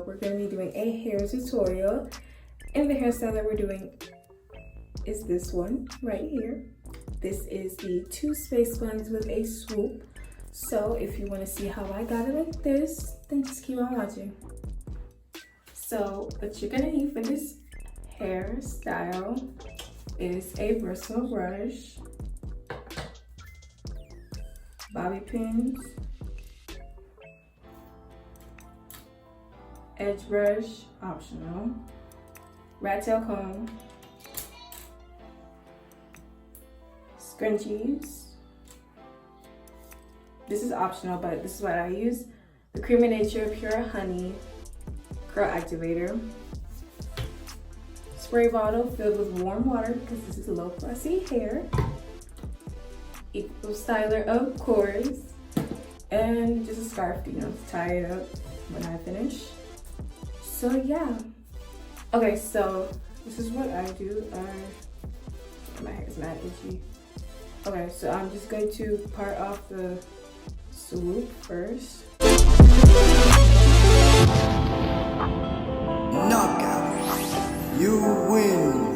video, we're going to be doing a hair tutorial, and the hairstyle that we're doing is this one right here. This is the 2 space buns with a swoop. So if you want to see how I got it like this, then just keep on watching. So what you're going to need for this hairstyle is a bristle brush, bobby pins, edge brush, optional, rat tail comb, scrunchies. This is optional, but this is what I use. The Cream of Nature Pure Honey Curl Activator. Spray bottle filled with warm water because this is low fussy hair. Equal styler, of course. And just a scarf, to tie it up when I finish. So yeah. Okay, so this is what I do. My hair is mad itchy. Okay, so I'm just going to part off the swoop first. Knockout. You win.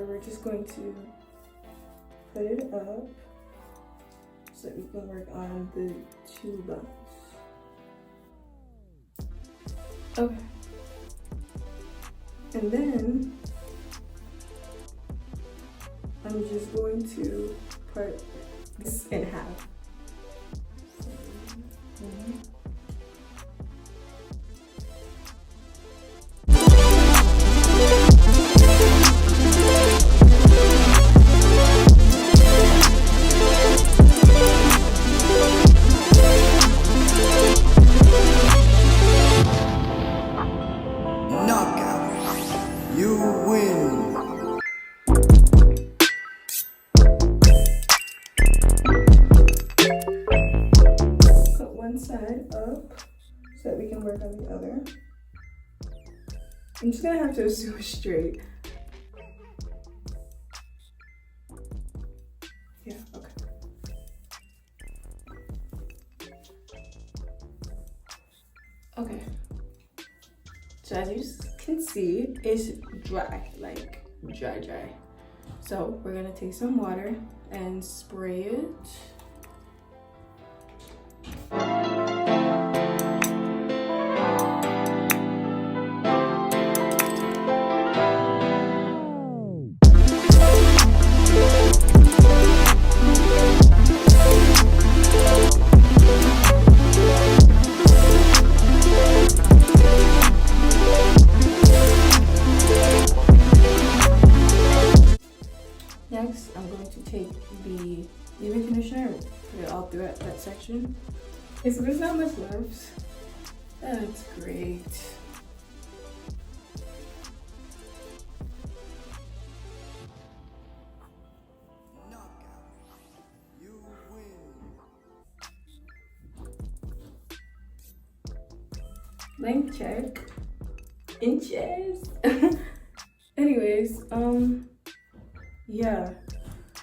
We're just going to put it up so that we can work on the 2 buns. Okay. And then I'm just going to part this in half. You win. Put one side up so that we can work on the other. I'm just gonna have to assume it's straight. Yeah, okay. Okay. So as you can see, it's dry, like dry. So we're gonna take some water and spray it. Next, I'm going to take the leave-in conditioner and put it all throughout that section. Okay, so there's not much left. That's great. You win. Length check. Inches. Anyways, yeah.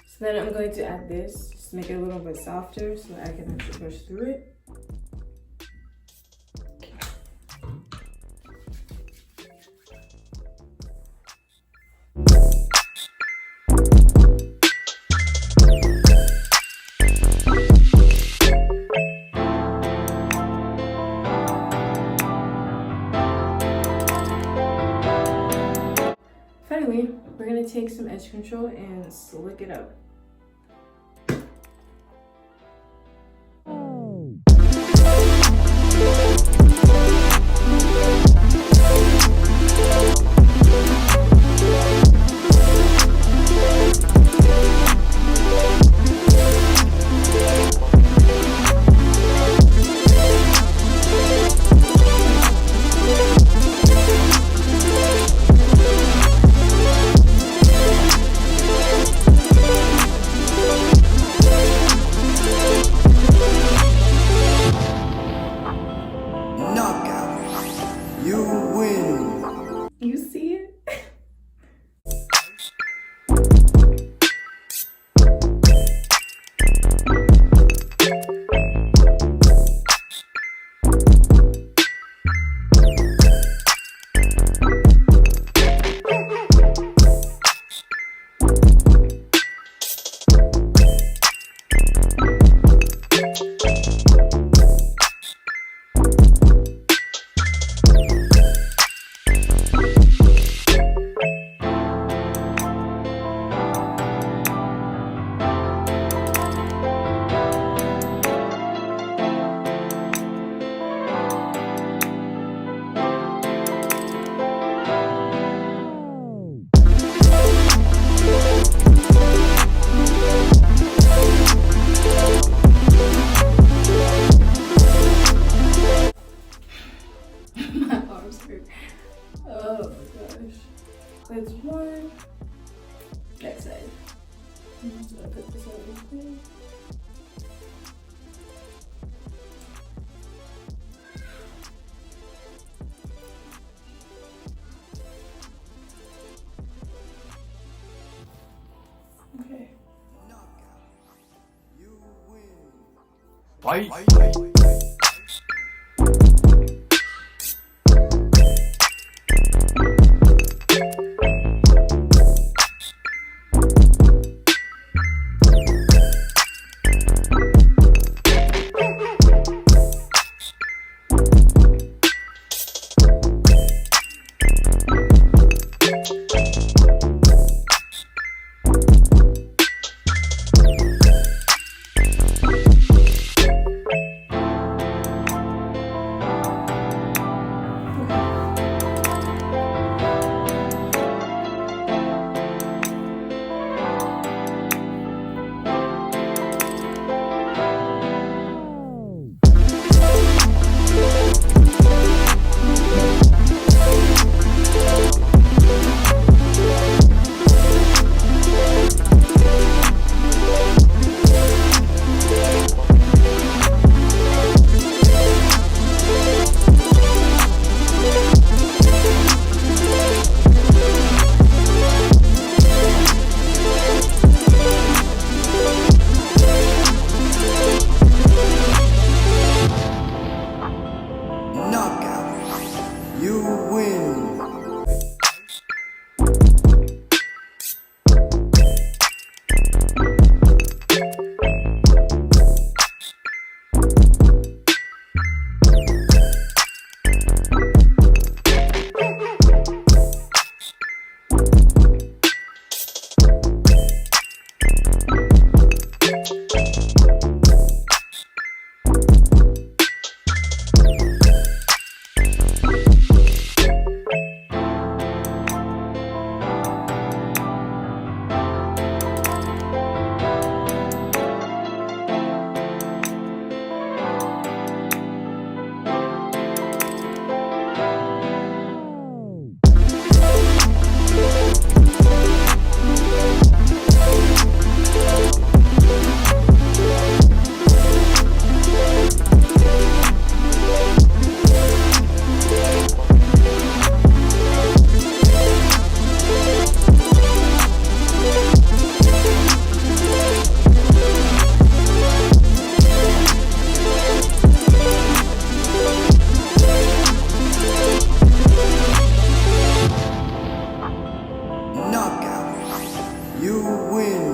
So then I'm going to add this, just to make it a little bit softer so that I can actually push through it. Finally, we're gonna take some edge control and slick it up. You win. You see it? My arms hurt. Oh my gosh. That's one. Next side. I'm just gonna put this over here. Okay. You win. Fight. Knockout. You win. Knockout. You win.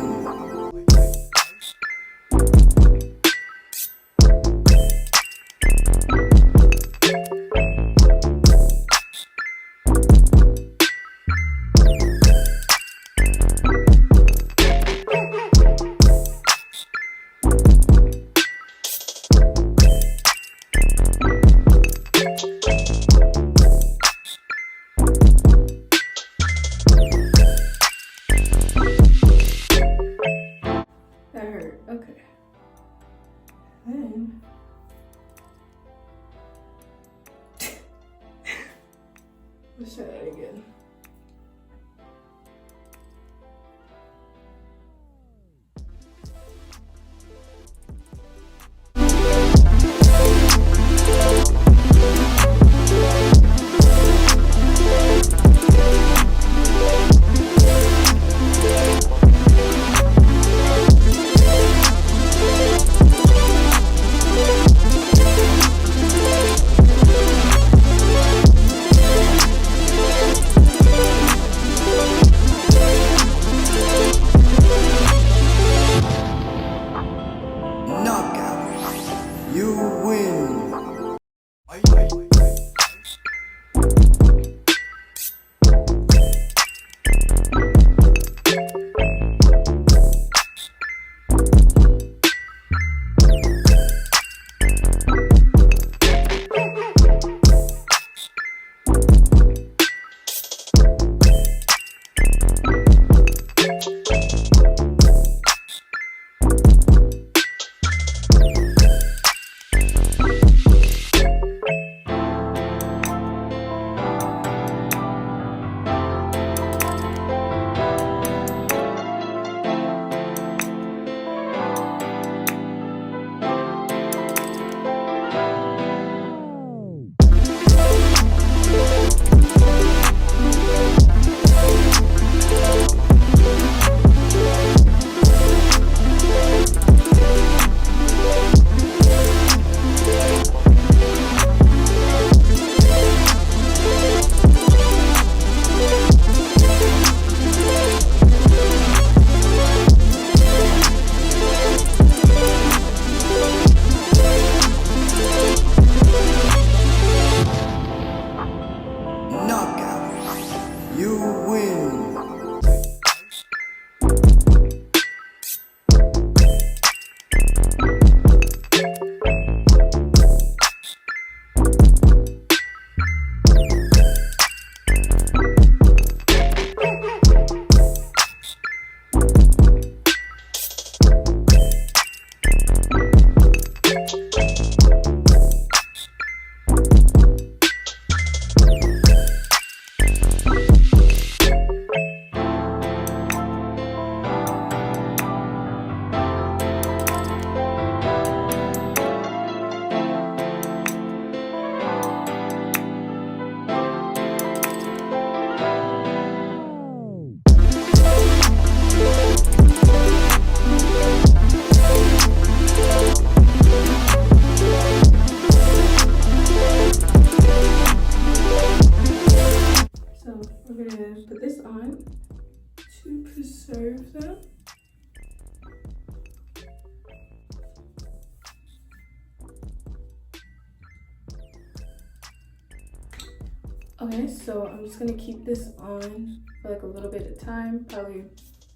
That hurt. Okay. Then let's try that again. serve them. Okay, so I'm just gonna keep this on for like a little bit of time, probably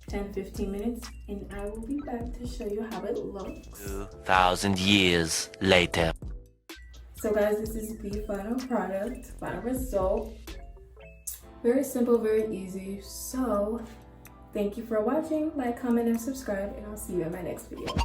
10-15 minutes, and I will be back to show you how it looks. 2,000 years later. So guys, this is the final product, final result. Very simple, very easy. So thank you for watching. Like, comment, and subscribe, and I'll see you in my next video.